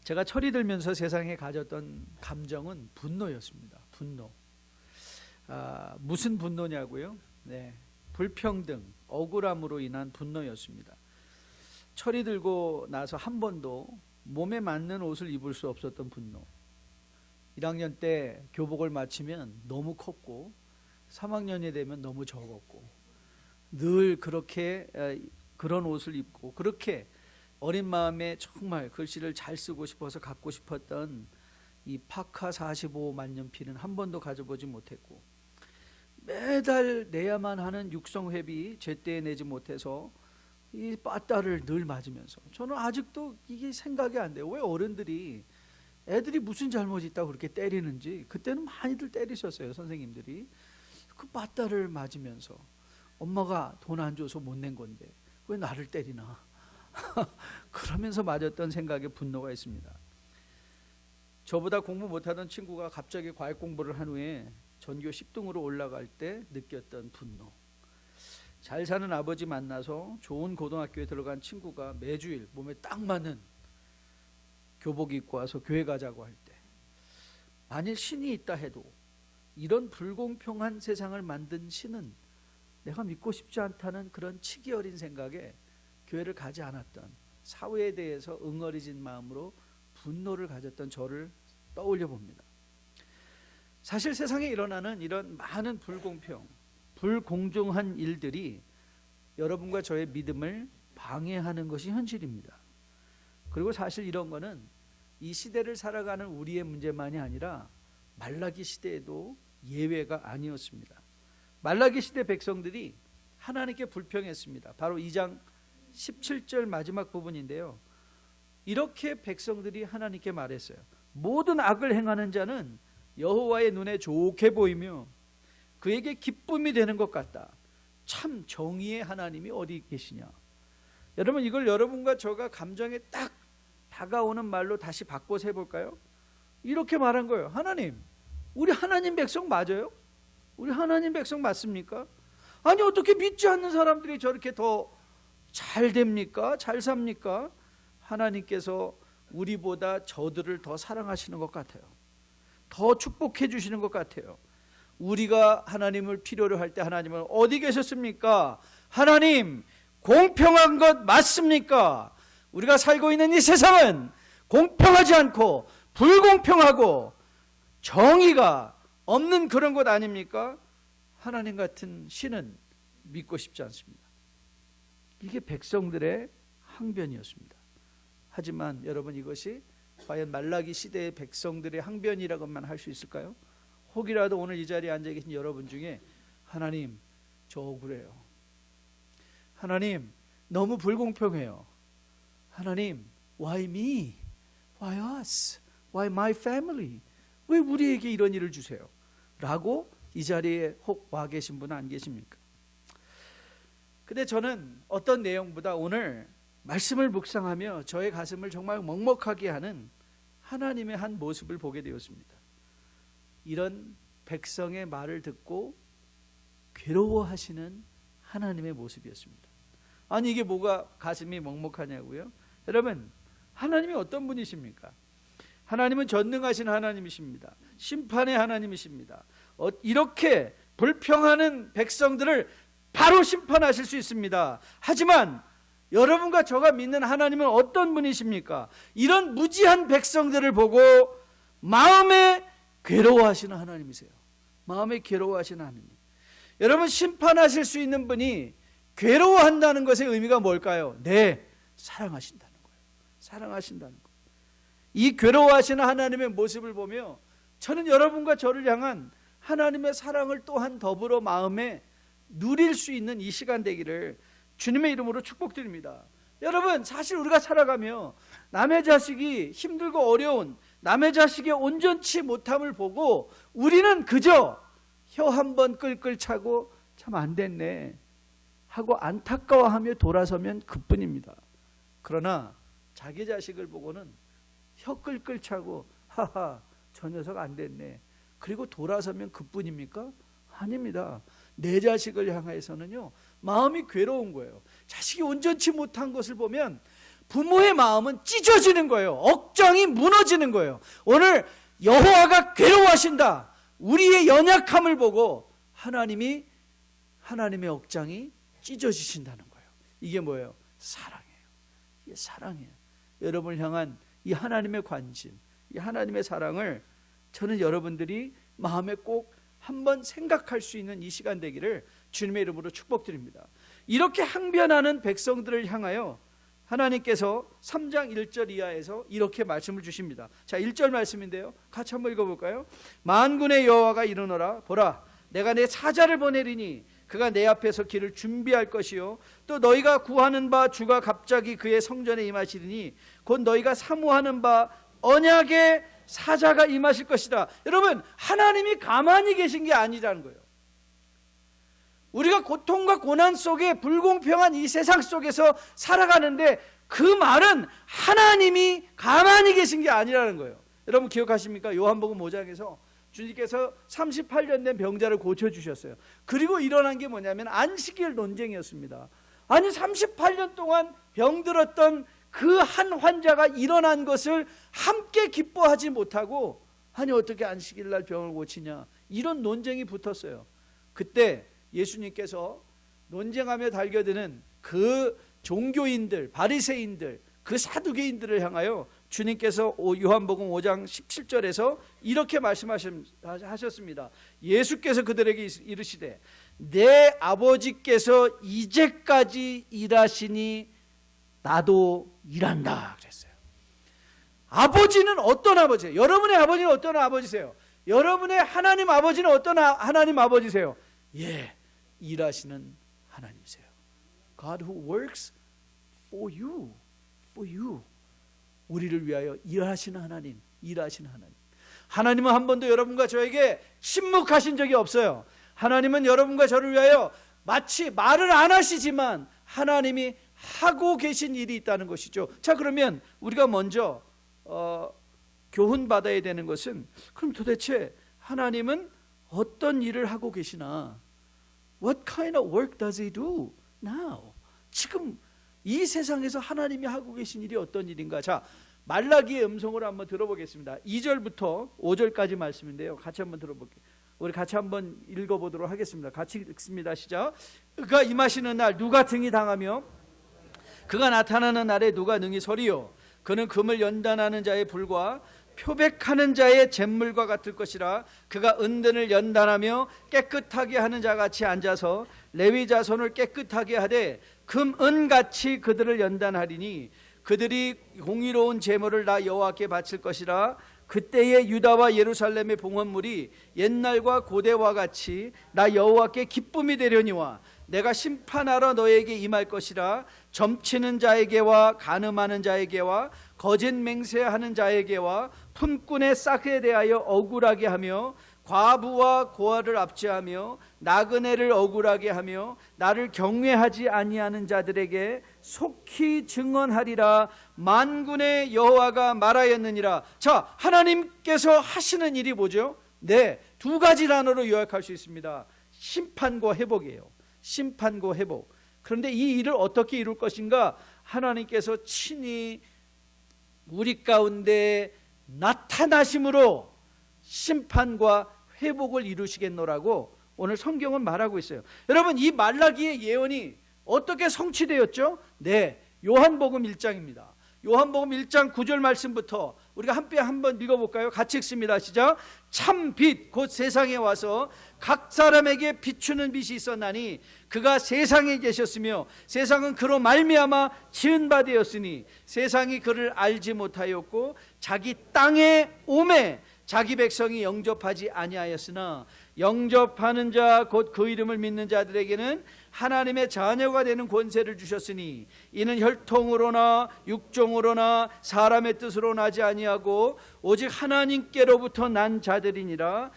제가 철이 들면서 세상에 가졌던 감정은 분노였습니다. 분노. 무슨 분노냐고요? 네, 불평등, 억울함으로 인한 분노였습니다. 철이 들고 나서 한 번도 몸에 맞는 옷을 입을 수 없었던 분노. 1학년 때 교복을 마치면 너무 컸고 3학년이 되면 너무 적었고 늘 그렇게 그런 옷을 입고 그렇게 어린 마음에 정말 글씨를 잘 쓰고 싶어서 갖고 싶었던 이 파카 45 만년필은 한 번도 가져보지 못했고 매달 내야만 하는 육성회비 제때에 내지 못해서 이 빠따를 늘 맞으면서 저는 아직도 이게 생각이 안 돼요. 왜 어른들이 애들이 무슨 잘못이 있다고 그렇게 때리는지. 그때는 많이들 때리셨어요, 선생님들이. 그 빠따를 맞으면서 엄마가 돈 안 줘서 못 낸 건데 왜 나를 때리나 그러면서 맞았던 생각에 분노가 있습니다. 저보다 공부 못하던 친구가 갑자기 과외 공부를 한 후에 전교 10등으로 올라갈 때 느꼈던 분노. 잘 사는 아버지 만나서 좋은 고등학교에 들어간 친구가 매주일 몸에 딱 맞는 교복 입고 와서 교회 가자고 할 때, 만일 신이 있다 해도 이런 불공평한 세상을 만든 신은 내가 믿고 싶지 않다는 그런 치기 어린 생각에 교회를 가지 않았던, 사회에 대해서 응어리진 마음으로 분노를 가졌던 저를 떠올려 봅니다. 사실 세상에 일어나는 이런 많은 불공평, 불공정한 일들이 여러분과 저의 믿음을 방해하는 것이 현실입니다. 그리고 사실 이런 거는 이 시대를 살아가는 우리의 문제만이 아니라 말라기 시대에도 예외가 아니었습니다. 말라기 시대 백성들이 하나님께 불평했습니다. 바로 2장 17절 마지막 부분인데요. 이렇게 백성들이 하나님께 말했어요. 모든 악을 행하는 자는 여호와의 눈에 좋게 보이며 그에게 기쁨이 되는 것 같다. 참 정의의 하나님이 어디 계시냐. 여러분, 이걸 여러분과 저가 감정에 딱 다가오는 말로 다시 바꿔서 해볼까요? 이렇게 말한 거예요. 하나님, 우리 하나님 백성 맞아요? 우리 하나님 백성 맞습니까? 아니, 어떻게 믿지 않는 사람들이 저렇게 더 잘 됩니까? 잘 삽니까? 하나님께서 우리보다 저들을 더 사랑하시는 것 같아요. 더 축복해 주시는 것 같아요. 우리가 하나님을 필요로 할 때 하나님은 어디 계셨습니까? 하나님, 공평한 것 맞습니까? 우리가 살고 있는 이 세상은 공평하지 않고 불공평하고 정의가 없는 그런 것 아닙니까? 하나님 같은 신은 믿고 싶지 않습니다. 이게 백성들의 항변이었습니다. 하지만 여러분, 이것이 과연 말라기 시대의 백성들의 항변이라고만 할 수 있을까요? 혹이라도 오늘 이 자리에 앉아 계신 여러분 중에 하나님, 저 억울해요. 하나님, 너무 불공평해요. 하나님, why me? Why us? Why my family? 왜 우리에게 이런 일을 주세요? 라고 이 자리에 혹 와 계신 분은 안 계십니까? 근데 저는 어떤 내용보다 오늘 말씀을 묵상하며 저의 가슴을 정말 먹먹하게 하는 하나님의 한 모습을 보게 되었습니다. 이런 백성의 말을 듣고 괴로워하시는 하나님의 모습이었습니다. 아니, 이게 뭐가 가슴이 먹먹하냐고요? 여러분, 하나님이 어떤 분이십니까? 하나님은 전능하신 하나님이십니다. 심판의 하나님이십니다. 이렇게 불평하는 백성들을 바로 심판하실 수 있습니다. 하지만 여러분과 저가 믿는 하나님은 어떤 분이십니까? 이런 무지한 백성들을 보고 마음에 괴로워하시는 하나님이세요. 마음에 괴로워하시는 하나님. 여러분, 심판하실 수 있는 분이 괴로워한다는 것의 의미가 뭘까요? 네, 사랑하신다는 거예요. 사랑하신다는 거예요. 이 괴로워하시는 하나님의 모습을 보며 저는 여러분과 저를 향한 하나님의 사랑을 또한 더불어 마음에 누릴 수 있는 이 시간 되기를 주님의 이름으로 축복드립니다. 여러분, 사실 우리가 살아가며 남의 자식이 힘들고 어려운 남의 자식의 온전치 못함을 보고 우리는 그저 혀 한 번 끌끌 차고 참 안 됐네 하고 안타까워하며 돌아서면 그뿐입니다. 그러나 자기 자식을 보고는 혀 끌끌 차고 하하, 저 녀석 안 됐네, 그리고 돌아서면 그뿐입니까? 아닙니다. 내 자식을 향해서는요, 마음이 괴로운 거예요. 자식이 온전치 못한 것을 보면 부모의 마음은 찢어지는 거예요. 억장이 무너지는 거예요. 오늘 여호와가 괴로워하신다. 우리의 연약함을 보고 하나님의 억장이 찢어지신다는 거예요. 이게 뭐예요? 사랑이에요. 이게 사랑이에요. 여러분을 향한 이 하나님의 관심, 이 하나님의 사랑을 저는 여러분들이 마음에 꼭 한번 생각할 수 있는 이 시간 되기를 주님의 이름으로 축복드립니다. 이렇게 항변하는 백성들을 향하여 하나님께서 3장 1절 이하에서 이렇게 말씀을 주십니다. 자, 1절 말씀인데요, 같이 한번 읽어볼까요? 만군의 여호와가 이르노라. 보라, 내가 내 사자를 보내리니 그가 내 앞에서 길을 준비할 것이요, 또 너희가 구하는 바 주가 갑자기 그의 성전에 임하시리니 곧 너희가 사모하는 바 언약의 사자가 임하실 것이다. 여러분, 하나님이 가만히 계신 게 아니라는 거예요. 우리가 고통과 고난 속에 불공평한 이 세상 속에서 살아가는데 그 말은 하나님이 가만히 계신 게 아니라는 거예요. 여러분 기억하십니까? 요한복음 5장에서 주님께서 38년 된 병자를 고쳐주셨어요. 그리고 일어난 게 뭐냐면 안식일 논쟁이었습니다. 아니 38년 동안 병들었던 그 한 환자가 일어난 것을 함께 기뻐하지 못하고, 아니 어떻게 안식일날 병을 고치냐, 이런 논쟁이 붙었어요. 그때 예수님께서 논쟁하며 달겨드는 그 종교인들, 바리새인들, 그 사두개인들을 향하여 주님께서 요한복음 5장 17절에서 이렇게 말씀하셨습니다. 예수께서 그들에게 이르시되 내 아버지께서 이제까지 일하시니 나도 일한다 그랬어요. 아버지는 어떤 아버지예요? 여러분의 아버지는 어떤 아버지세요? 여러분의 하나님 아버지는 어떤 하나님 아버지세요? 예, 일하시는 하나님이세요. God who works for you, for you. 우리를 위하여 일하시는 하나님, 일하시는 하나님. 하나님은 한 번도 여러분과 저에게 침묵하신 적이 없어요. 하나님은 여러분과 저를 위하여 마치 말을 안 하시지만 하나님이 하고 계신 일이 있다는 것이죠. 자, 그러면 우리가 먼저 교훈 받아야 되는 것은, 그럼 도대체 하나님은 어떤 일을 하고 계시나? What kind of work does he do now? 지금 이 세상에서 하나님이 하고 계신 일이 어떤 일인가? 자, 말라기의 음성을 한번 들어보겠습니다. 2절부터 5절까지 말씀인데요, 같이 한번 들어볼게요. 우리 같이 한번 읽어보도록 하겠습니다. 같이 읽습니다. 시작. 그가 임하시는 날 누가 등이 당하며 그가 나타나는 날에 누가 능히 서리요? 그는 금을 연단하는 자의 불과 표백하는 자의 잿물과 같을 것이라. 그가 은든을 연단하며 깨끗하게 하는 자같이 앉아서 레위 자손을 깨끗하게 하되 금, 은같이 그들을 연단하리니 그들이 공의로운 제물을 나 여호와께 바칠 것이라. 그때에 유다와 예루살렘의 봉헌물이 옛날과 고대와 같이 나 여호와께 기쁨이 되려니와 내가 심판하러 너에게 임할 것이라. 점치는 자에게와 간음하는 자에게와 거짓 맹세하는 자에게와 품꾼의 싹에 대하여 억울하게 하며 과부와 고아를 압제하며 나그네를 억울하게 하며 나를 경외하지 아니하는 자들에게 속히 증언하리라. 만군의 여호와가 말하였느니라. 자, 하나님께서 하시는 일이 뭐죠? 네, 두 가지 단어로 요약할 수 있습니다. 심판과 회복이에요. 심판과 회복. 그런데 이 일을 어떻게 이룰 것인가? 하나님께서 친히 우리 가운데 나타나심으로 심판과 회복을 이루시겠노라고 오늘 성경은 말하고 있어요. 여러분, 이 말라기의 예언이 어떻게 성취되었죠? 네, 요한복음 1장입니다. 요한복음 1장 9절 말씀부터 우리가 함께 한번 읽어볼까요? 같이 읽습니다. 시작. 참 빛 곧 세상에 와서 각 사람에게 비추는 빛이 있었나니 그가 세상에 계셨으며 세상은 그로 말미암아 지은 바 되었으니 세상이 그를 알지 못하였고 자기 땅에 오매 자기 백성이 영접하지 아니하였으나 영접하는 자 곧 그 이름을 믿는 자들에게는 하나님의 자녀가 되는 권세를 주셨으니 이는 혈통으로나 육종으로나 사람의 뜻으로 나지 아니하고 오직 하나님께로부터 난 자들이니라.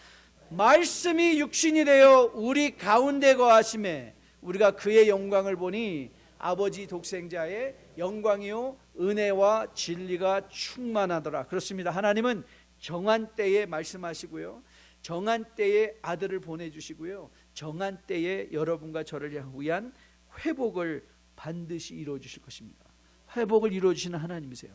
말씀이 육신이 되어 우리 가운데 거하심에 우리가 그의 영광을 보니 아버지 독생자의 영광이요 은혜와 진리가 충만하더라. 그렇습니다. 하나님은 정한 때에 말씀하시고요, 정한 때에 아들을 보내주시고요, 정한 때에 여러분과 저를 위한 회복을 반드시 이루어 주실 것입니다. 회복을 이루어주시는 하나님이세요.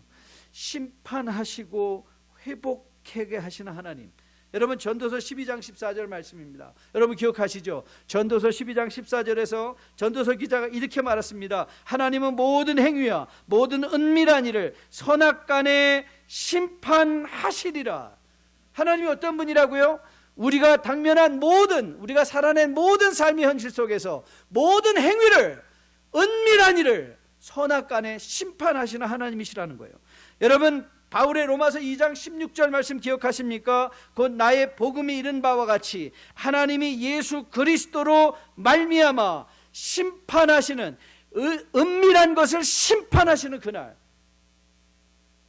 심판하시고 회복하게 하시는 하나님. 여러분 전도서 12장 14절 말씀입니다. 여러분 기억하시죠? 전도서 12장 14절에서 전도서 기자가 이렇게 말했습니다. 하나님은 모든 행위와 모든 은밀한 일을 선악간에 심판하시리라. 하나님이 어떤 분이라고요? 우리가 당면한 모든, 우리가 살아낸 모든 삶의 현실 속에서 모든 행위를, 은밀한 일을 선악간에 심판하시는 하나님이시라는 거예요. 여러분 바울의 로마서 2장 16절 말씀 기억하십니까? 곧 나의 복음이 이른 바와 같이 하나님이 예수 그리스도로 말미암아 심판하시는, 은밀한 것을 심판하시는 그날,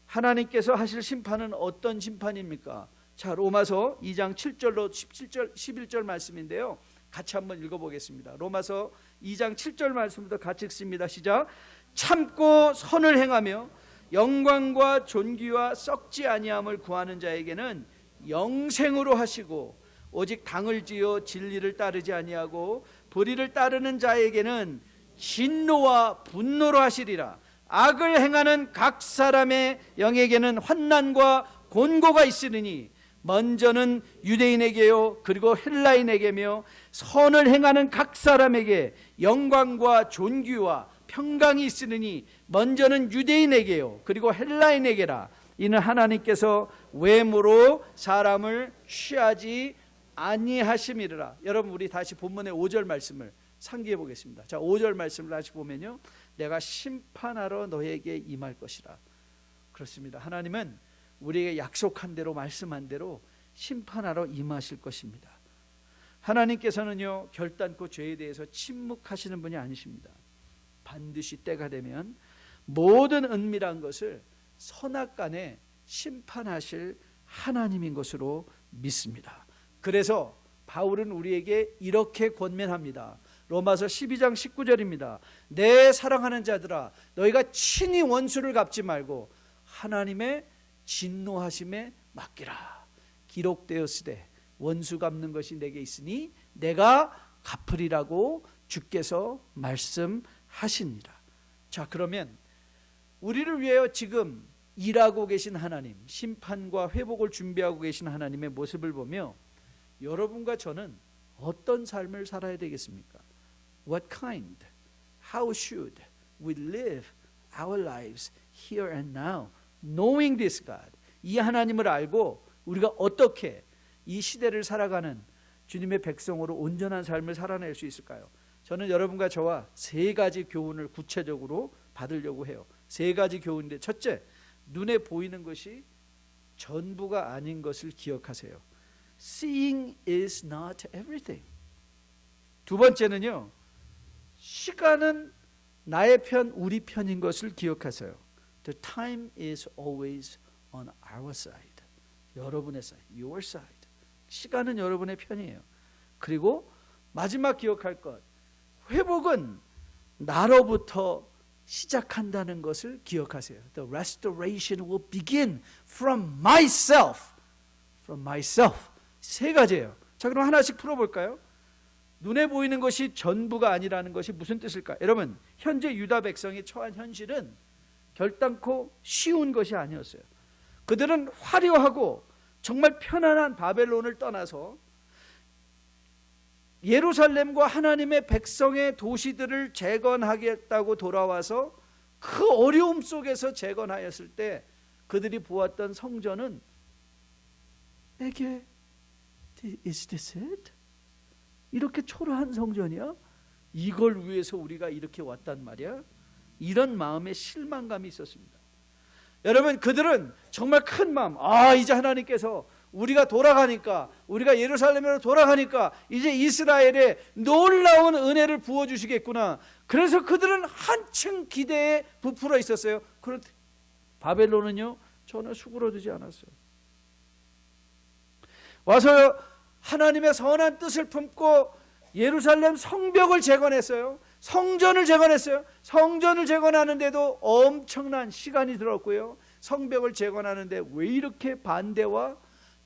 하나님께서 하실 심판은 어떤 심판입니까? 자, 로마서 2장 7절로 11절 말씀인데요, 같이 한번 읽어보겠습니다. 로마서 2장 7절 말씀부터 같이 읽습니다. 시작. 참고 선을 행하며 영광과 존귀와 썩지 아니함을 구하는 자에게는 영생으로 하시고, 오직 당을 지어 진리를 따르지 아니하고 불의를 따르는 자에게는 진노와 분노로 하시리라. 악을 행하는 각 사람의 영에게는 환난과 곤고가 있으리니 먼저는 유대인에게요 그리고 헬라인에게며 선을 행하는 각 사람에게 영광과 존귀와 평강이 있으니 먼저는 유대인에게요 그리고 헬라인에게라. 이는 하나님께서 외모로 사람을 취하지 아니하심이라. 여러분 우리 다시 본문의 5절 말씀을 상기해 보겠습니다. 자, 5절 말씀을 다시 보면요, 내가 심판하러 너에게 임할 것이라. 그렇습니다. 하나님은 우리에게 약속한 대로, 말씀한 대로 심판하러 임하실 것입니다. 하나님께서는요 결단코 죄에 대해서 침묵하시는 분이 아니십니다. 반드시 때가 되면 모든 은밀한 것을 선악간에 심판하실 하나님인 것으로 믿습니다. 그래서 바울은 우리에게 이렇게 권면합니다. 로마서 12장 19절입니다. 내 사랑하는 자들아, 너희가 친히 원수를 갚지 말고 하나님의 진노하심에 맡기라. 기록되었으되 원수 갚는 것이 내게 있으니 내가 갚으리라고 주께서 말씀하십니다. 자, 그러면 우리를 위하여 지금 일하고 계신 하나님, 심판과 회복을 준비하고 계신 하나님의 모습을 보며 여러분과 저는 어떤 삶을 살아야 되겠습니까? What kind? How should we live our lives here and now? Knowing this God, 이 하나님을 알고 우리가 어떻게 이 시대를 살아가는 주님의 백성으로 온전한 삶을 살아낼 수 있을까요? 저는 여러분과 저와 세 가지 교훈을 구체적으로 받으려고 해요. 세 가지 교훈인데, 첫째, 눈에 보이는 것이 전부가 아닌 것을 기억하세요. Seeing is not everything. 두 번째는요, 시간은 나의 편, 우리 편인 것을 기억하세요. The time is always on our side. 여러분의 side, your side. 시간은 여러분의 편이에요. 그리고 마지막 기억할 것, 회복은 나로부터 시작한다는 것을 기억하세요. The restoration will begin from myself. From myself. 세 가지예요. 자, 그럼 하나씩 풀어볼까요? 눈에 보이는 것이 전부가 아니라는 것이 무슨 뜻일까? 여러분, 현재 유다 백성이 처한 현실은 결단코 쉬운 것이 아니었어요. 그들은 화려하고 정말 편안한 바벨론을 떠나서 예루살렘과 하나님의 백성의 도시들을 재건하겠다고 돌아와서 그 어려움 속에서 재건하였을 때 그들이 보았던 성전은, 내게 is this it? 이렇게 초라한 성전이야? 이걸 위해서 우리가 이렇게 왔단 말이야? 이런 마음의 실망감이 있었습니다. 여러분, 그들은 정말 큰 마음, 이제 하나님께서 우리가 돌아가니까, 우리가 예루살렘으로 돌아가니까 이제 이스라엘에 놀라운 은혜를 부어주시겠구나. 그래서 그들은 한층 기대에 부풀어 있었어요. 그런데 바벨론은요 전혀 수그러들지 않았어요. 와서 하나님의 선한 뜻을 품고 예루살렘 성벽을 재건했어요. 성전을 재건했어요. 성전을 재건하는데도 엄청난 시간이 들었고요. 성벽을 재건하는데 왜 이렇게 반대와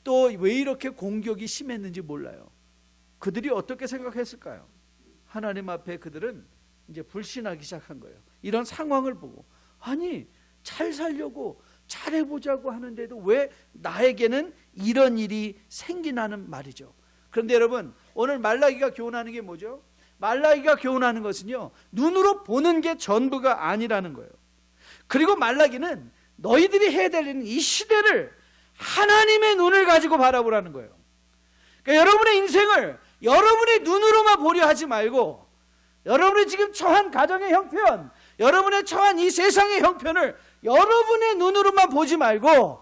또 왜 이렇게 공격이 심했는지 몰라요. 그들이 어떻게 생각했을까요? 하나님 앞에 그들은 이제 불신하기 시작한 거예요. 이런 상황을 보고, 아니, 잘 살려고 잘해보자고 하는데도 왜 나에게는 이런 일이 생기나는 말이죠. 그런데 여러분, 오늘 말라기가 교훈하는 게 뭐죠? 말라기가 교훈하는 것은요, 눈으로 보는 게 전부가 아니라는 거예요. 그리고 말라기는 너희들이 해야 되는 이 시대를 하나님의 눈을 가지고 바라보라는 거예요. 그러니까 여러분의 인생을 여러분의 눈으로만 보려 하지 말고, 여러분이 지금 처한 가정의 형편, 여러분의 처한 이 세상의 형편을 여러분의 눈으로만 보지 말고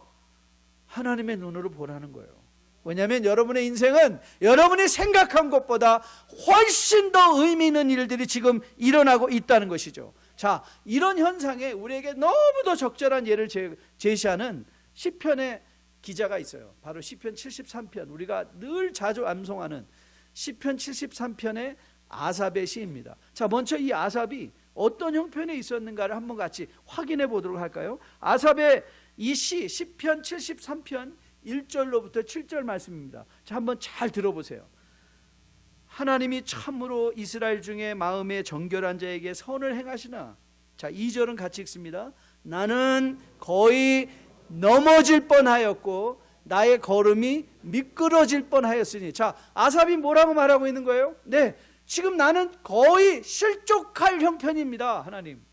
하나님의 눈으로 보라는 거예요. 왜냐하면 여러분의 인생은 여러분이 생각한 것보다 훨씬 더 의미 있는 일들이 지금 일어나고 있다는 것이죠. 자, 이런 현상에 우리에게 너무도 적절한 예를 제시하는 시편의 기자가 있어요. 바로 시편 73편, 우리가 늘 자주 암송하는 시편 73편의 아삽의 시입니다. 자, 먼저 이 아삽이 어떤 형편에 있었는가를 한번 같이 확인해 보도록 할까요? 아삽의 이 시, 시편 73편 1절로부터 7절 말씀입니다. 자, 한번 잘 들어보세요. 하나님이 참으로 이스라엘 중에 마음에 정결한 자에게 선을 행하시나. 자, 2절은 같이 읽습니다. 나는 거의 넘어질 뻔하였고 나의 걸음이 미끄러질 뻔하였으니. 자, 아삽이 뭐라고 말하고 있는 거예요? 네, 지금 나는 거의 실족할 형편입니다. 하나님,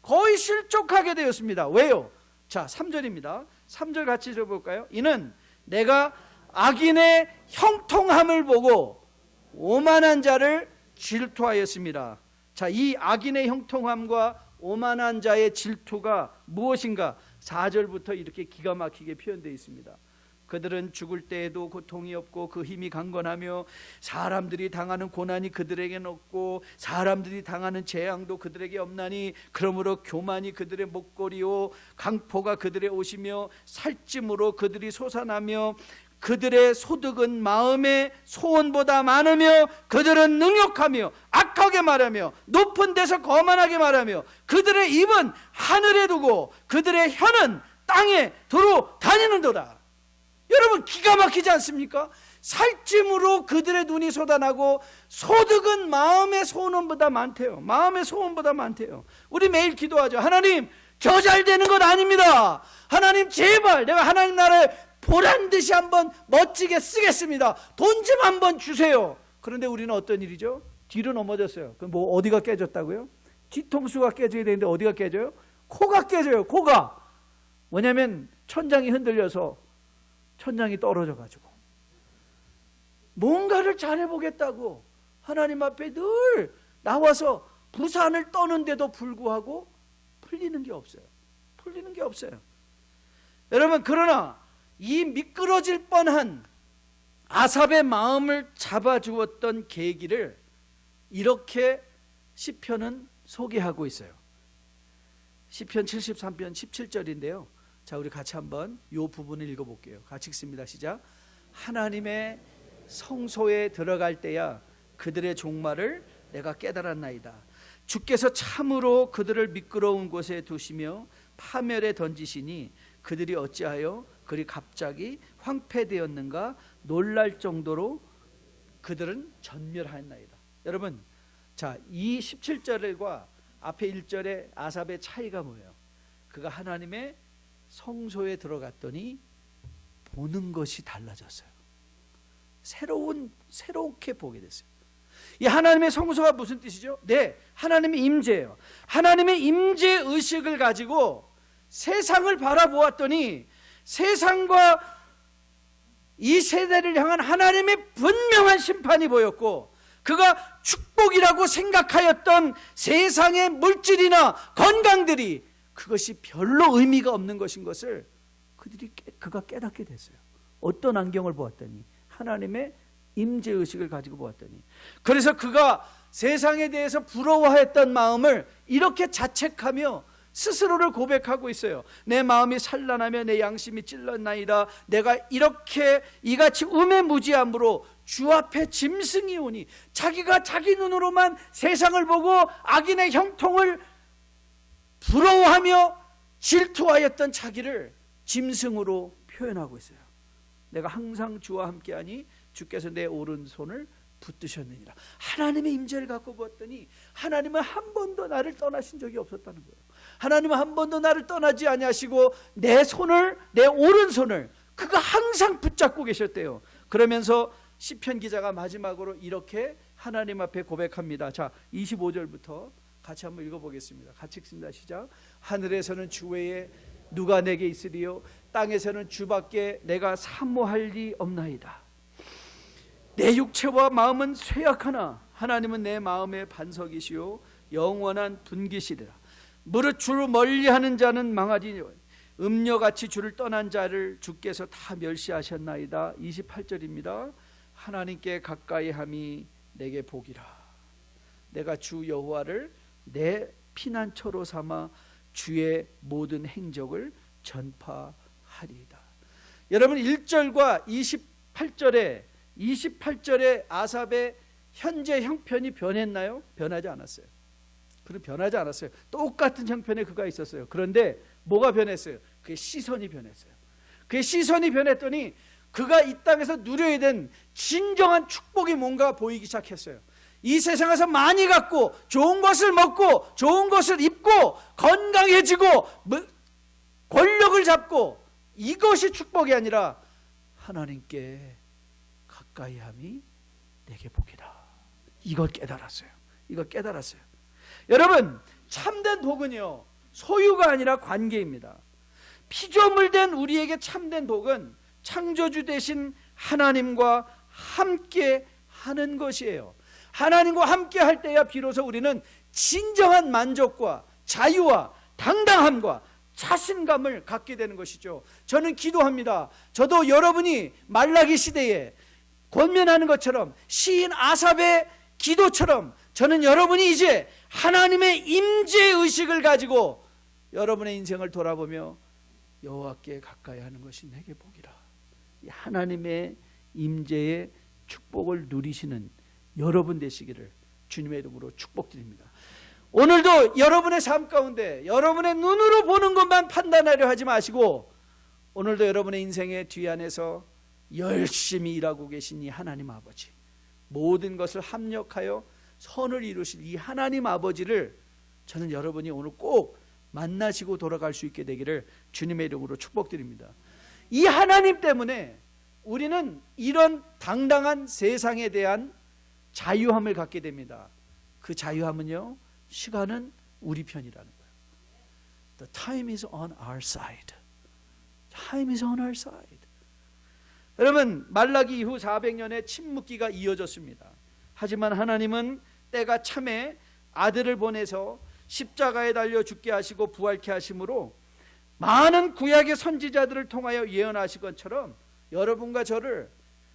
거의 실족하게 되었습니다. 왜요? 자, 3절입니다. 3절 같이 들어볼까요? 이는 내가 악인의 형통함을 보고 오만한 자를 질투하였습니다. 자, 이 악인의 형통함과 오만한 자의 질투가 무엇인가? 4절부터 이렇게 기가 막히게 표현되어 있습니다. 그들은 죽을 때에도 고통이 없고 그 힘이 강건하며 사람들이 당하는 고난이 그들에게는 없고 사람들이 당하는 재앙도 그들에게 없나니 그러므로 교만이 그들의 목걸이요 강포가 그들의 옷이며 살찜으로 그들이 솟아나며 그들의 소득은 마음의 소원보다 많으며 그들은 능욕하며 악하게 말하며 높은 데서 거만하게 말하며 그들의 입은 하늘에 두고 그들의 혀는 땅에 두루 다니는도다. 여러분, 기가 막히지 않습니까? 살찜으로 그들의 눈이 쏟아나고 소득은 마음의 소원보다 많대요. 마음의 소원보다 많대요. 우리 매일 기도하죠. 하나님, 저 잘 되는 건 아닙니다. 하나님, 제발 내가 하나님 나라에 보란 듯이 한번 멋지게 쓰겠습니다. 돈 좀 한번 주세요. 그런데 우리는 어떤 일이죠? 뒤로 넘어졌어요. 그럼 뭐 어디가 깨졌다고요? 뒤통수가 깨져야 되는데 어디가 깨져요? 코가 깨져요. 코가. 왜냐하면 천장이 흔들려서 천장이 떨어져가지고 뭔가를 잘해보겠다고 하나님 앞에 늘 나와서 부산을 떠는데도 불구하고 풀리는 게 없어요. 풀리는 게 없어요. 여러분, 그러나 이 미끄러질 뻔한 아삽의 마음을 잡아주었던 계기를 이렇게 시편은 소개하고 있어요. 시편 73편 17절인데요. 자, 우리 같이 한번 이 부분을 읽어볼게요. 같이 읽습니다. 시작. 하나님의 성소에 들어갈 때야 그들의 종말을 내가 깨달았나이다. 주께서 참으로 그들을 미끄러운 곳에 두시며 파멸에 던지시니 그들이 어찌하여 그리 갑자기 황폐되었는가 놀랄 정도로 그들은 전멸하였나이다. 여러분, 자, 이 17절과 앞에 1절의 아삽의 차이가 뭐예요? 그가 하나님의 성소에 들어갔더니 보는 것이 달라졌어요. 새롭게 보게 됐어요. 이 하나님의 성소가 무슨 뜻이죠? 네, 하나님의 임재예요. 하나님의 임재 의식을 가지고 세상을 바라보았더니 세상과 이 세대를 향한 하나님의 분명한 심판이 보였고, 그가 축복이라고 생각하였던 세상의 물질이나 건강들이 그것이 별로 의미가 없는 것인 것을 그가 깨닫게 됐어요. 어떤 안경을 보았더니 하나님의 임재의식을 가지고 보았더니, 그래서 그가 세상에 대해서 부러워했던 마음을 이렇게 자책하며 스스로를 고백하고 있어요. 내 마음이 산란하며 내 양심이 찔렀나이다. 내가 이렇게 이같이 우매무지함으로 주 앞에 짐승이 오니, 자기가 자기 눈으로만 세상을 보고 악인의 형통을 부러워하며 질투하였던 자기를 짐승으로 표현하고 있어요. 내가 항상 주와 함께하니 주께서 내 오른손을 붙드셨느니라. 하나님의 임재를 갖고 보았더니 하나님은 한 번도 나를 떠나신 적이 없었다는 거예요. 하나님은 한 번도 나를 떠나지 아니하시고 내 손을, 내 오른손을 그가 항상 붙잡고 계셨대요. 그러면서 시편 기자가 마지막으로 이렇게 하나님 앞에 고백합니다. 자, 25절부터 같이 한번 읽어보겠습니다. 같이 읽습니다. 시작. 하늘에서는 주 외에 누가 내게 있으리요? 땅에서는 주밖에 내가 사모할 리 없나이다. 내 육체와 마음은 쇠약하나 하나님은 내 마음의 반석이시요 영원한 분기시리라. 무릇 주를 멀리하는 자는 망하리니 음녀같이 주를 떠난 자를 주께서 다 멸시하셨나이다. 28절입니다. 하나님께 가까이함이 내게 복이라. 내가 주 여호와를 내 피난처로 삼아 주의 모든 행적을 전파하리이다. 여러분 1절과 28절에 아삽의 현재 형편이 변했나요? 변하지 않았어요. 그럼 변하지 않았어요. 똑같은 형편에 그가 있었어요. 그런데 뭐가 변했어요? 그의 시선이 변했어요. 그의 시선이 변했더니 그가 이 땅에서 누려야 된 진정한 축복이 뭔가 보이기 시작했어요. 이 세상에서 많이 갖고 좋은 것을 먹고 좋은 것을 입고 건강해지고 권력을 잡고 이것이 축복이 아니라 하나님께 가까이함이 내게 복이다. 이걸 깨달았어요. 이걸 깨달았어요. 여러분, 참된 복은요, 소유가 아니라 관계입니다. 피조물된 우리에게 참된 복은 창조주 되신 하나님과 함께 하는 것이에요. 하나님과 함께 할 때야 비로소 우리는 진정한 만족과 자유와 당당함과 자신감을 갖게 되는 것이죠. 저는 기도합니다. 저도 여러분이 말라기 시대에 권면하는 것처럼 시인 아삽의 기도처럼 저는 여러분이 이제 하나님의 임재의식을 가지고 여러분의 인생을 돌아보며 여호와께 가까이 하는 것이 내게 복이라. 하나님의 임재의 축복을 누리시는 여러분 되시기를 주님의 이름으로 축복드립니다. 오늘도 여러분의 삶 가운데 여러분의 눈으로 보는 것만 판단하려 하지 마시고 오늘도 여러분의 인생의 뒤안에서 열심히 일하고 계신 이 하나님 아버지, 모든 것을 합력하여 선을 이루실 이 하나님 아버지를 저는 여러분이 오늘 꼭 만나시고 돌아갈 수 있게 되기를 주님의 이름으로 축복드립니다. 이 하나님 때문에 우리는 이런 당당한 세상에 대한 자유함을 갖게 됩니다. 그 자유함은요, 시간은 우리 편이라는 거예요. The time is on our side. Time is on our side. 여러분, 말라기 이후 400년의 침묵기가 이어졌습니다. 하지만 하나님은 때가 참에 아들을 보내서 십자가에 달려 죽게 하시고 부활케 하심으로 많은 구약의 선지자들을 통하여 예언하신 것처럼 여러분과 저를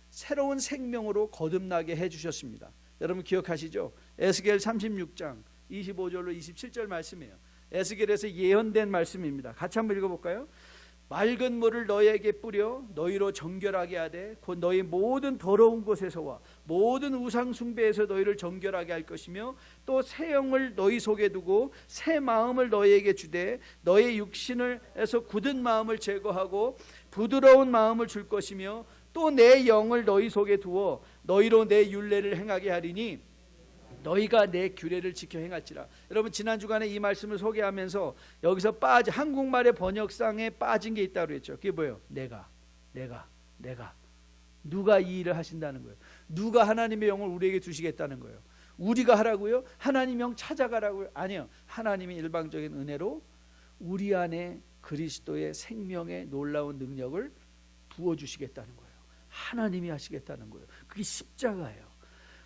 새로운 생명으로 거듭나게 해주셨습니다. 여러분 기억하시죠? 에스겔 36장 25절로 27절 말씀이에요. 에스겔에서 예언된 말씀입니다. 같이 한번 읽어볼까요? 맑은 물을 너희에게 뿌려 너희로 정결하게 하되 곧 너희 모든 더러운 곳에서와 모든 우상 숭배에서 너희를 정결하게 할 것이며 또 새 영을 너희 속에 두고 새 마음을 너희에게 주되 너희 육신에서 굳은 마음을 제거하고 부드러운 마음을 줄 것이며 또 내 영을 너희 속에 두어 너희로 내 율례를 행하게 하리니 너희가 내 규례를 지켜 행할지라. 여러분 지난 주간에 이 말씀을 소개하면서 여기서 한국말의 번역상에 빠진 게 있다고 그랬죠. 그게 뭐예요? 내가 누가 이 일을 하신다는 거예요. 누가 하나님의 영을 우리에게 주시겠다는 거예요. 우리가 하라고요? 하나님 영 찾아가라고요? 아니요. 하나님이 일방적인 은혜로 우리 안에 그리스도의 생명의 놀라운 능력을 부어주시겠다는 거예요. 하나님이 하시겠다는 거예요. 그게 십자가예요.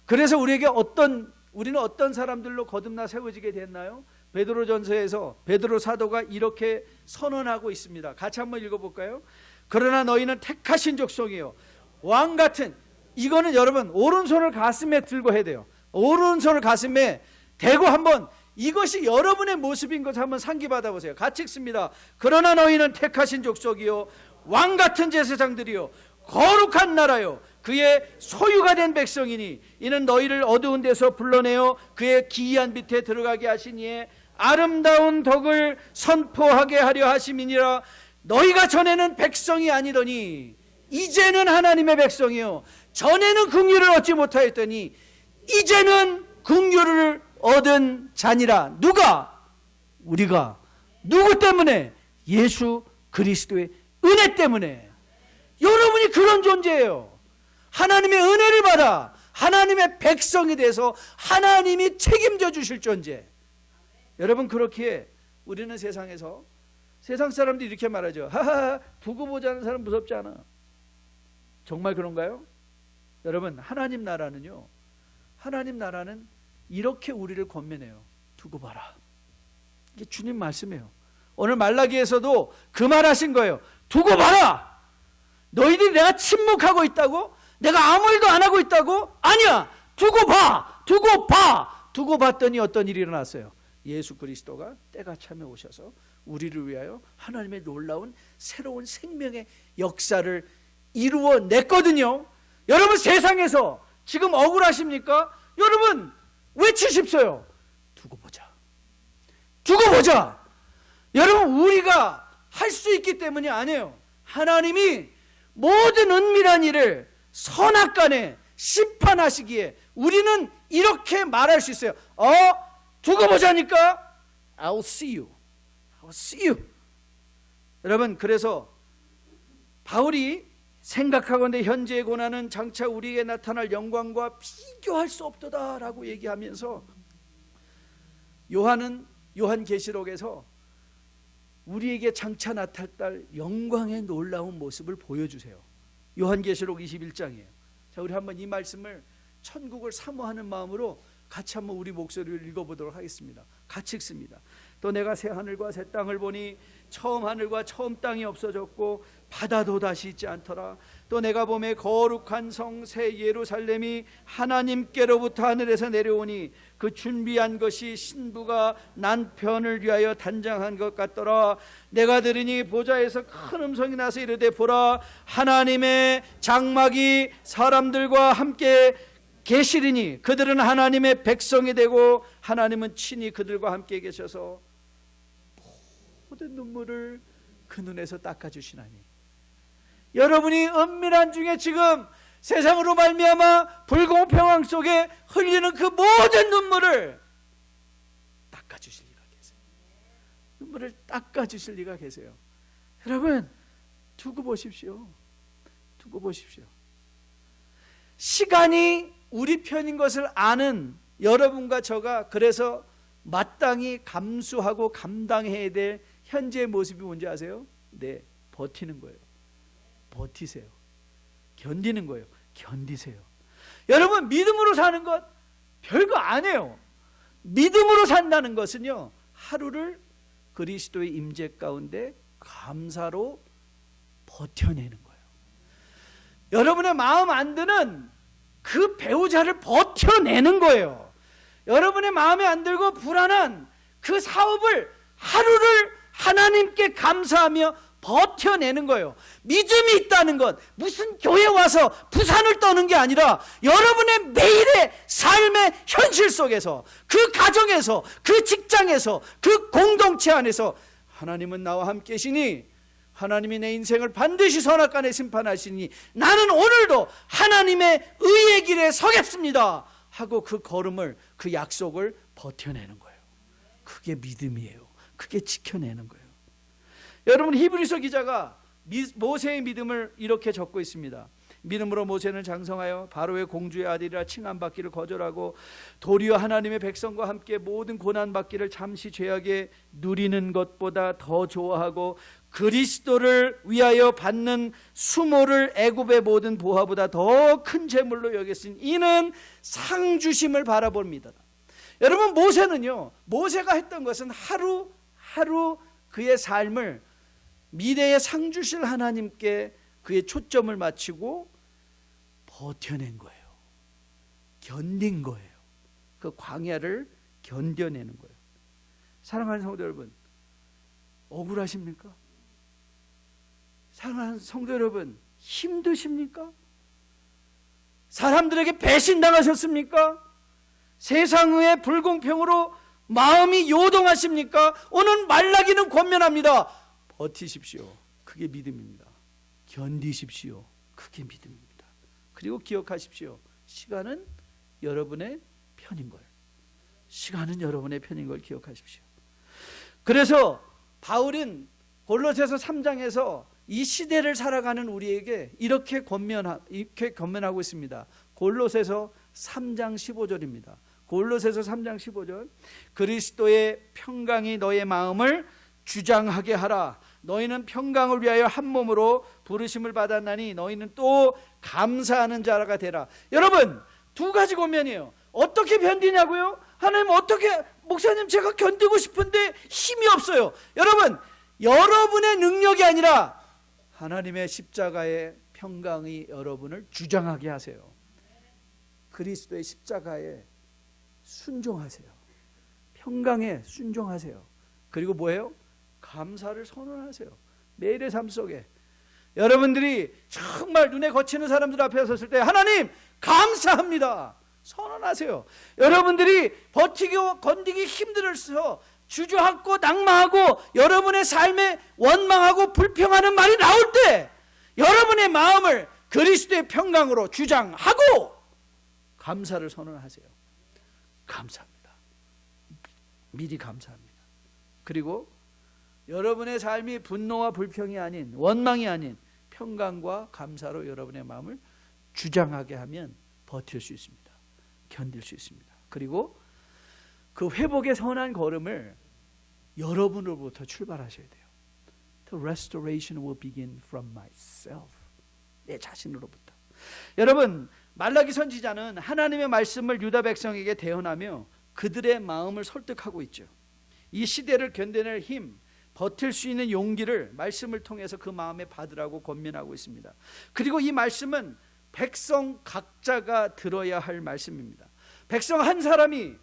그래서 우리는 어떤 사람들로 거듭나 세워지게 됐나요? 베드로전서에서 베드로 사도가 이렇게 선언하고 있습니다. 같이 한번 읽어볼까요? 그러나 너희는 택하신 족속이요 왕 같은, 이거는 여러분 오른손을 가슴에 들고 해야 돼요. 오른손을 가슴에 대고 한번 이것이 여러분의 모습인 것을 한번 상기받아 보세요. 같이 읽습니다. 그러나 너희는 택하신 족속이요 왕 같은 제사장들이요 거룩한 나라요 그의 소유가 된 백성이니 이는 너희를 어두운 데서 불러내어 그의 기이한 빛에 들어가게 하신 이의 아름다운 덕을 선포하게 하려 하심이니라. 너희가 전에는 백성이 아니더니 이제는 하나님의 백성이요 전에는 긍휼을 얻지 못하였더니 이제는 긍휼을 얻은 자니라. 누가? 우리가 누구 때문에? 예수 그리스도의 은혜 때문에. 여러분이 그런 존재예요. 하나님의 은혜를 받아 하나님의 백성이 돼서 하나님이 책임져 주실 존재. 여러분, 그렇게 우리는 세상에서, 세상 사람들이 이렇게 말하죠. 하하, 두고 보자는 사람 무섭지 않아. 정말 그런가요? 여러분, 하나님 나라는요, 하나님 나라는 이렇게 우리를 권면해요. 두고 봐라. 이게 주님 말씀이에요. 오늘 말라기에서도 그 말 하신 거예요. 두고 봐라. 너희들이 내가 침묵하고 있다고? 내가 아무 일도 안 하고 있다고? 아니야. 두고 봐. 두고 봐. 두고 봤더니 어떤 일이 일어났어요? 예수 그리스도가 때가 참에 오셔서 우리를 위하여 하나님의 놀라운 새로운 생명의 역사를 이루어냈거든요. 여러분, 세상에서 지금 억울하십니까? 여러분, 외치십시오. 두고 보자. 두고 보자. 여러분, 우리가 할 수 있기 때문이 아니에요. 하나님이 모든 은밀한 일을 선악간에 심판하시기에 우리는 이렇게 말할 수 있어요. 두고 보자니까 I'll see you. I'll see you. 여러분, 그래서 바울이 생각하건대 현재의 고난은 장차 우리에게 나타날 영광과 비교할 수 없도다라고 얘기하면서 요한계시록에서 우리에게 장차 나타날 영광의 놀라운 모습을 보여주세요. 요한계시록 21장이에요. 자, 우리 한번 이 말씀을 천국을 사모하는 마음으로 같이 한번 우리 목소리를 읽어보도록 하겠습니다. 같이 읽습니다. 또 내가 새 하늘과 새 땅을 보니 처음 하늘과 처음 땅이 없어졌고 바다도 다시 있지 않더라. 또 내가 보매 거룩한 성 새 예루살렘이 하나님께로부터 하늘에서 내려오니 그 준비한 것이 신부가 남편을 위하여 단장한 것 같더라. 내가 들으니 보좌에서 큰 음성이 나서 이르되 보라, 하나님의 장막이 사람들과 함께 계시리니 그들은 하나님의 백성이 되고 하나님은 친히 그들과 함께 계셔서 모든 눈물을 그 눈에서 닦아주시나니. 여러분이 은밀한 중에 지금 세상으로 말미암아 불공평함 속에 흘리는 그 모든 눈물을 닦아주실 리가 계세요. 눈물을 닦아주실 리가 계세요. 여러분, 두고 보십시오. 두고 보십시오. 시간이 우리 편인 것을 아는 여러분과 저가 그래서 마땅히 감수하고 감당해야 될 현재의 모습이 뭔지 아세요? 네, 버티는 거예요. 버티세요. 견디는 거예요. 견디세요. 여러분, 믿음으로 사는 것 별거 아니에요. 믿음으로 산다는 것은요, 하루를 그리스도의 임재 가운데 감사로 버텨내는 거예요. 여러분의 마음 안 드는 그 배우자를 버텨내는 거예요. 여러분의 마음에 안 들고 불안한 그 사업을 하루를 하나님께 감사하며 버텨내는 거예요. 믿음이 있다는 것, 무슨 교회 와서 부산을 떠는 게 아니라 여러분의 매일의 삶의 현실 속에서, 그 가정에서, 그 직장에서, 그 공동체 안에서 하나님은 나와 함께 계시니 하나님이 내 인생을 반드시 선악간에 심판하시니 나는 오늘도 하나님의 의의 길에 서겠습니다 하고 그 걸음을, 그 약속을 버텨내는 거예요. 그게 믿음이에요. 그게 지켜내는 거예요. 여러분, 히브리서 기자가 모세의 믿음을 이렇게 적고 있습니다. 믿음으로 모세는 장성하여 바로의 공주의 아들이라 칭함받기를 거절하고 도리어 하나님의 백성과 함께 모든 고난받기를 잠시 죄악에 누리는 것보다 더 좋아하고 그리스도를 위하여 받는 수모를 애굽의 모든 보화보다 더 큰 재물로 여겼으니 이는 상 주심을 바라봅니다. 여러분, 모세는요, 모세가 했던 것은 하루 그의 삶을 미래의 상 주실 하나님께 그의 초점을 맞추고 버텨낸 거예요. 견딘 거예요. 그 광야를 견뎌내는 거예요. 사랑하는 성도 여러분, 억울하십니까? 사랑하는 성도 여러분, 힘드십니까? 사람들에게 배신당하셨습니까? 세상의 불공평으로 마음이 요동하십니까? 오늘 말라기는 권면합니다. 버티십시오. 그게 믿음입니다. 견디십시오. 그게 믿음입니다. 그리고 기억하십시오. 시간은 여러분의 편인 걸. 시간은 여러분의 편인 걸 기억하십시오. 그래서 바울은 골로새서 3장에서 이 시대를 살아가는 우리에게 이렇게 권면하고 있습니다. 골로새서 3장 15절입니다. 골로새서 3장 15절. 그리스도의 평강이 너의 마음을 주장하게 하라. 너희는 평강을 위하여 한 몸으로 부르심을 받았나니 너희는 또 감사하는 자가 되라. 여러분, 두 가지 권면이에요. 어떻게 견디냐고요? 하나님, 어떻게, 목사님 제가 견디고 싶은데 힘이 없어요. 여러분, 여러분의 능력이 아니라 하나님의 십자가의 평강이 여러분을 주장하게 하세요. 그리스도의 십자가에 순종하세요. 평강에 순종하세요. 그리고 뭐예요? 감사를 선언하세요. 매일의 삶 속에 여러분들이 정말 눈에 거치는 사람들 앞에 섰을 때 하나님 감사합니다 선언하세요. 여러분들이 버티고 건디기 힘들어서 주저앉고 낙마하고 여러분의 삶에 원망하고 불평하는 말이 나올 때 여러분의 마음을 그리스도의 평강으로 주장하고 감사를 선언하세요. 감사합니다. 미리 감사합니다. 그리고 여러분의 삶이 분노와 불평이 아닌, 원망이 아닌 평강과 감사로 여러분의 마음을 주장하게 하면 버틸 수 있습니다. 견딜 수 있습니다. 그리고 그 회복의 선한 걸음을 여러분으로부터 출발하셔야 돼요. The restoration will begin from myself. 내 자신으로부터. 여러분, 말라기 선지자는 하나님의 말씀을 유다 백성에게 대언하며 그들의 마음을 설득하고 있죠. 이 시대를 견뎌낼 힘, 버틸 수 있는 용기를 말씀을 통해서 그 마음에 받으라고 권면하고 있습니다. 그리고 이 말씀은 백성 각자가 들어야 할 말씀입니다. 백성 한 사람이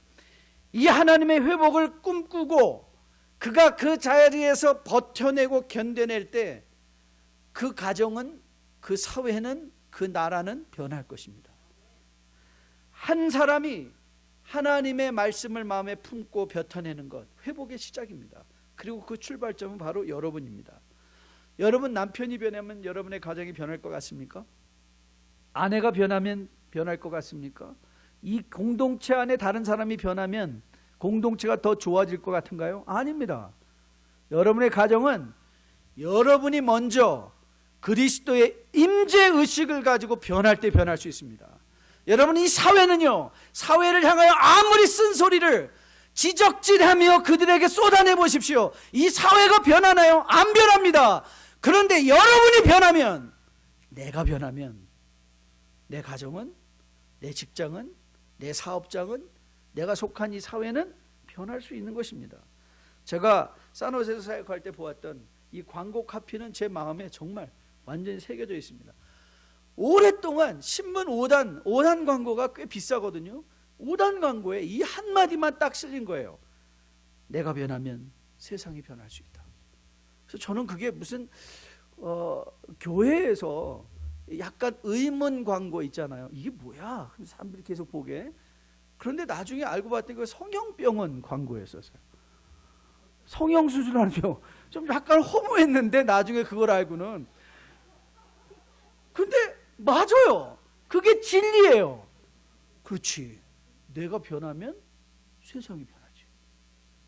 이 하나님의 회복을 꿈꾸고 그가 그 자리에서 버텨내고 견뎌낼 때 그 가정은, 그 사회는, 그 나라는 변할 것입니다. 한 사람이 하나님의 말씀을 마음에 품고 뱉어내는 것, 회복의 시작입니다. 그리고 그 출발점은 바로 여러분입니다. 여러분 남편이 변하면 여러분의 가정이 변할 것 같습니까? 아내가 변하면 변할 것 같습니까? 이 공동체 안에 다른 사람이 변하면 공동체가 더 좋아질 것 같은가요? 아닙니다. 여러분의 가정은 여러분이 먼저 그리스도의 임재의식을 가지고 변할 때 변할 수 있습니다. 여러분, 이 사회는요, 사회를 향하여 아무리 쓴소리를 지적질하며 그들에게 쏟아내 보십시오. 이 사회가 변하나요? 안 변합니다. 그런데 여러분이 변하면, 내가 변하면 내 가정은, 내 직장은, 내 사업장은, 내가 속한 이 사회는 변할 수 있는 것입니다. 제가 산호세에서 사역할 때 보았던 이 광고 카피는 제 마음에 정말 완전히 새겨져 있습니다. 오랫동안 신문 5단 광고가 꽤 비싸거든요. 5단 광고에 이 한마디만 딱 쓸린 거예요. 내가 변하면 세상이 변할 수 있다. 그래서 저는 그게 무슨 교회에서 약간 의문 광고 있잖아요. 이게 뭐야? 사람들이 계속 보게. 그런데 나중에 알고 봤더니 그 성형병원 광고였었어요. 성형수술하는 병. 좀 약간 허무했는데 나중에 그걸 알고는. 근데 맞아요. 그게 진리예요. 그렇지. 내가 변하면 세상이 변하지.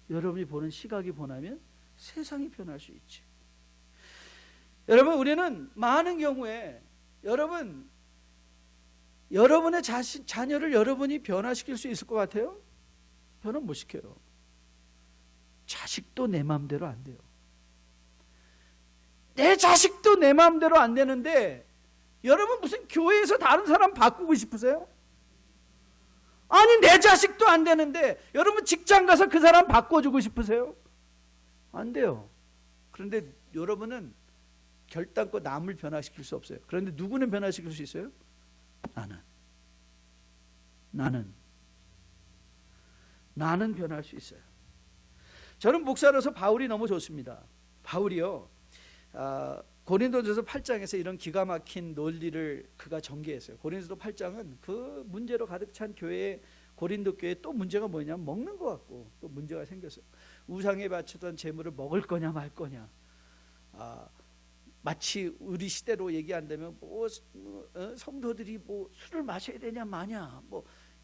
여러분이 보는 시각이 변하면 세상이 변할 수 있지. 여러분, 우리는 많은 경우에 여러분의 자녀를 여러분이 변화시킬 수 있을 것 같아요? 변화 못 시켜요. 자식도 내 마음대로 안 돼요. 내 자식도 내 마음대로 안 되는데 여러분 무슨 교회에서 다른 사람 바꾸고 싶으세요? 아니, 내 자식도 안 되는데 여러분 직장 가서 그 사람 바꿔주고 싶으세요? 안 돼요. 그런데 여러분은 결단코 남을 변화시킬 수 없어요. 그런데 누구는 변화시킬 수 있어요? 나는 변할 수 있어요. 저는 목사로서 바울이 너무 좋습니다. 바울이요, 고린도전서 8장에서 이런 기가 막힌 논리를 그가 전개했어요. 고린도서 8장은 그 문제로 가득 찬 교회에, 고린도 교회에 또 문제가 뭐냐면 먹는 것 같고 또 문제가 생겼어요. 우상에 바치던 재물을 먹을 거냐 말 거냐. 마치 우리 시대로 얘기한다면 성도들이 술을 마셔야 되냐 마냐,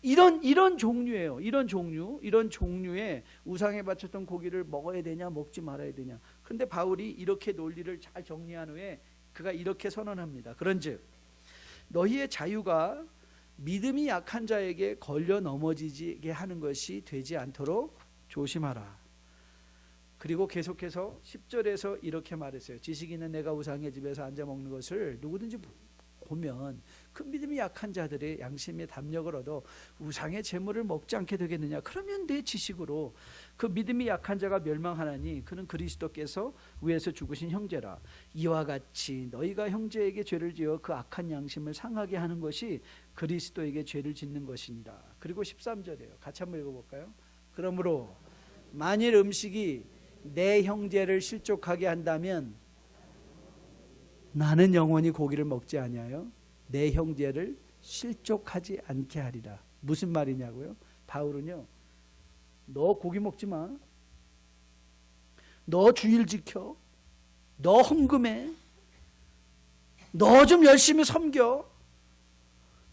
이런 종류예요. 이런 종류의 우상에 바쳤던 고기를 먹어야 되냐 먹지 말아야 되냐. 그런데 바울이 이렇게 논리를 잘 정리한 후에 그가 이렇게 선언합니다. 그런즉 너희의 자유가 믿음이 약한 자에게 걸려 넘어지게 하는 것이 되지 않도록 조심하라. 그리고 계속해서 10절에서 이렇게 말했어요. 지식 있는 내가 우상의 집에서 앉아 먹는 것을 누구든지 보면 그 믿음이 약한 자들의 양심의 담력을 얻어 우상의 재물을 먹지 않게 되겠느냐. 그러면 내 지식으로 그 믿음이 약한 자가 멸망하나니 그는 그리스도께서 위에서 죽으신 형제라. 이와 같이 너희가 형제에게 죄를 지어 그 악한 양심을 상하게 하는 것이 그리스도에게 죄를 짓는 것이니라. 그리고 13절이에요. 같이 한번 읽어볼까요? 그러므로 만일 음식이 내 형제를 실족하게 한다면 나는 영원히 고기를 먹지 아니하여 내 형제를 실족하지 않게 하리라. 무슨 말이냐고요? 바울은요, 너 고기 먹지 마, 너 주일 지켜, 너 헌금해, 너 좀 열심히 섬겨,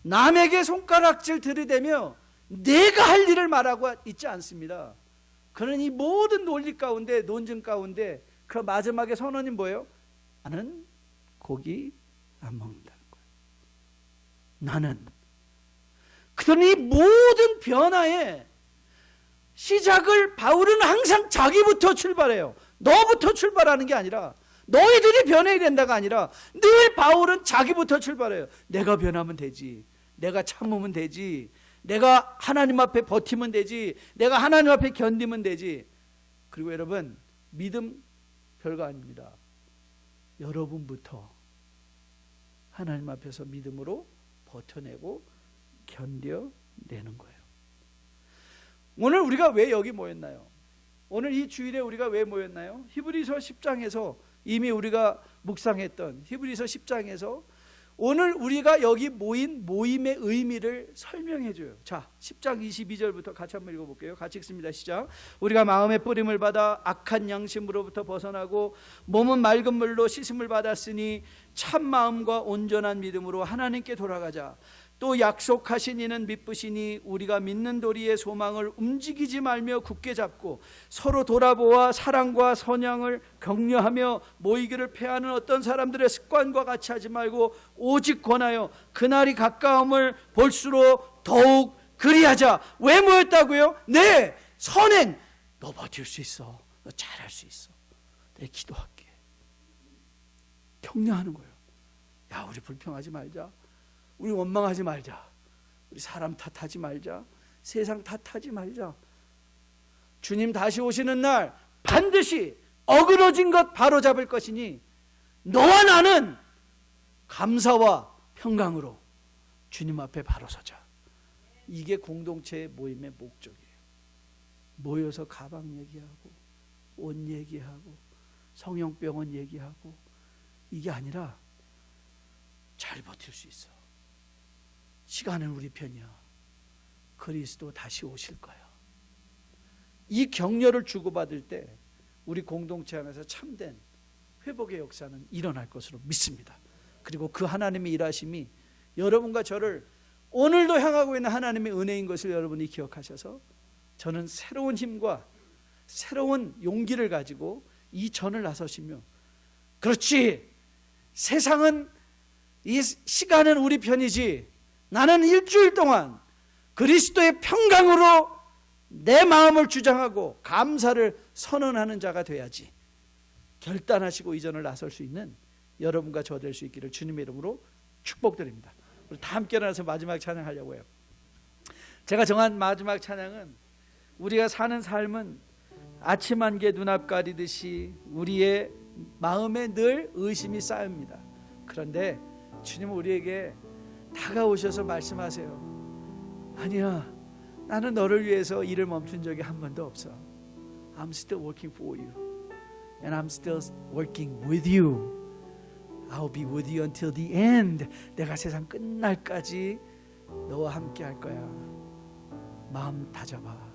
남에게 손가락질 들이대며 내가 할 일을 말하고 있지 않습니다. 그는 이 모든 논리 가운데, 논증 가운데 그 마지막에 선언이 뭐예요? 나는 고기 안 먹는다는 거예요. 나는. 그러니 모든 변화의 시작을 바울은 항상 자기부터 출발해요. 너부터 출발하는 게 아니라, 너희들이 변해야 된다가 아니라 늘 바울은 자기부터 출발해요. 내가 변하면 되지, 내가 참으면 되지, 내가 하나님 앞에 버티면 되지, 내가 하나님 앞에 견디면 되지. 그리고 여러분, 믿음 별거 아닙니다. 여러분부터 하나님 앞에서 믿음으로 버텨내고 견뎌내는 거예요. 오늘 우리가 왜 여기 모였나요? 오늘 이 주일에 우리가 왜 모였나요? 히브리서 10장에서 이미 우리가 묵상했던 히브리서 10장에서 오늘 우리가 여기 모인 모임의 의미를 설명해 줘요. 자, 10장 22절부터 같이 한번 읽어볼게요. 같이 읽습니다. 시작. 우리가 마음의 뿌림을 받아 악한 양심으로부터 벗어나고 몸은 맑은 물로 씻음을 받았으니 참 마음과 온전한 믿음으로 하나님께 돌아가자. 또 약속하신 이는 믿으시니 우리가 믿는 도리의 소망을 움직이지 말며 굳게 잡고 서로 돌아보아 사랑과 선량을 격려하며 모이기를 패하는 어떤 사람들의 습관과 같이 하지 말고 오직 권하여 그날이 가까움을 볼수록 더욱 그리하자. 왜 모였다고요? 네, 선행. 너 버틸 수 있어, 너 잘할 수 있어, 내 기도할게. 격려하는 거예요. 야, 우리 불평하지 말자, 우리 원망하지 말자, 우리 사람 탓하지 말자, 세상 탓하지 말자. 주님 다시 오시는 날 반드시 어그러진 것 바로잡을 것이니 너와 나는 감사와 평강으로 주님 앞에 바로 서자. 이게 공동체의 모임의 목적이에요. 모여서 가방 얘기하고 옷 얘기하고 성형병원 얘기하고 이게 아니라 잘 버틸 수 있어. 시간은 우리 편이야. 그리스도 다시 오실 거야. 이 격려를 주고받을 때 우리 공동체 안에서 참된 회복의 역사는 일어날 것으로 믿습니다. 그리고 그 하나님의 일하심이 여러분과 저를 오늘도 향하고 있는 하나님의 은혜인 것을 여러분이 기억하셔서 저는 새로운 힘과 새로운 용기를 가지고 이 전을 나서시며, 그렇지, 세상은, 이 시간은 우리 편이지, 나는 일주일 동안 그리스도의 평강으로 내 마음을 주장하고 감사를 선언하는 자가 돼야지, 결단하시고 이전을 나설 수 있는 여러분과 저 될 수 있기를 주님의 이름으로 축복드립니다. 우리 다 함께 일어나서 마지막 찬양하려고 해요. 제가 정한 마지막 찬양은, 우리가 사는 삶은 아침 안개 눈앞 가리듯이 우리의 마음에 늘 의심이 쌓입니다. 그런데 주님은 우리에게 다가오셔서 말씀하세요. 아니야, 나는 너를 위해서 일을 멈춘 적이 한 번도 없어. I'm still working for you and I'm still working with you. I'll be with you until the end. 내가 세상 끝날까지 너와 함께 할 거야. 마음 다잡아.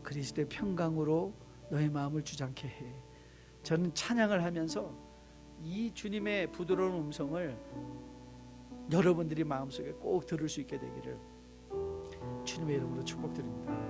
그리스도의 평강으로 너의 마음을 주장케 해. 저는 찬양을 하면서 이 주님의 부드러운 음성을 여러분들이 마음속에 꼭 들을 수 있게 되기를 주님의 이름으로 축복드립니다.